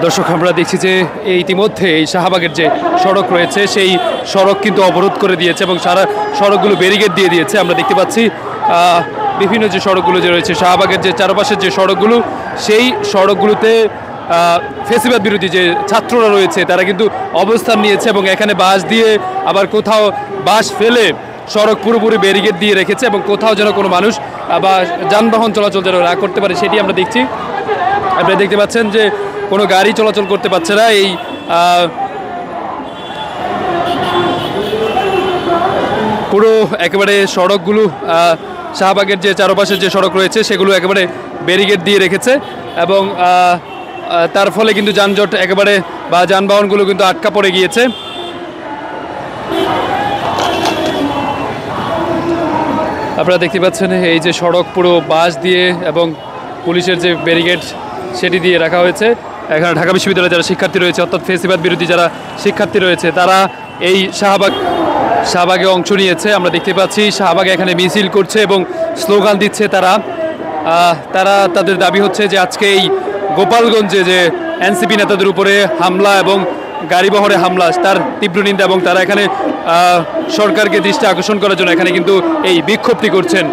দর্শক আমরা দেখছি যে ইতিমধ্যে এই শাহবাগের যে সড়ক রয়েছে সেই সড়ক কিন্তু অবরোধ করে দিয়েছে এবং সারা সড়কগুলো ব্যারিকেড দিয়ে দিয়েছে। আমরা দেখতে পাচ্ছি বিভিন্ন যে সড়কগুলো যে রয়েছে শাহবাগের যে চারপাশের যে সড়কগুলো সেই সড়কগুলোতে ফ্যাসিবাদ বিরোধী যে ছাত্ররা রয়েছে তারা কিন্তু অবস্থান নিয়েছে এবং এখানে বাঁশ দিয়ে আবার কোথাও বাঁশ ফেলে সড়ক পুরোপুরি ব্যারিকেড দিয়ে রেখেছে এবং কোথাও যেন কোনো মানুষ বা যানবাহন চলাচল যেন না করতে পারে সেটি আমরা দেখছি। আপনারা দেখতে পাচ্ছেন যে কোনো গাড়ি চলাচল করতে পারছে না। এই পুরো একেবারে সড়কগুলো শাহবাগের যে চারপাশের যে সড়ক রয়েছে সেগুলো একেবারে ব্যারিকেড দিয়ে রেখেছে এবং তার ফলে কিন্তু যানজট একেবারে বা যানবাহনগুলো কিন্তু আটকা পড়ে গিয়েছে। আপনারা দেখতে পাচ্ছেন এই যে সড়ক পুরো বাঁশ দিয়ে এবং পুলিশের যে ব্যারিকেড সেটি দিয়ে রাখা হয়েছে। এখানে ঢাকা বিশ্ববিদ্যালয়ে যারা শিক্ষার্থী রয়েছে অর্থাৎ ফ্যাসিবাদ বিরোধী যারা শিক্ষার্থী রয়েছে তারা এই শাহবাগে অংশ নিয়েছে। আমরা দেখতে পাচ্ছি শাহবাগে এখানে মিছিল করছে এবং স্লোগান দিচ্ছে তারা তাদের দাবি হচ্ছে যে আজকে এই গোপালগঞ্জে যে এনসিপি নেতাদের উপরে হামলা এবং গাড়িবহরে হামলা তার তীব্র নিন্দা এবং তারা এখানে সরকারকে দৃষ্টি আকর্ষণ করার জন্য এখানে কিন্তু এই বিক্ষোভটি করছেন।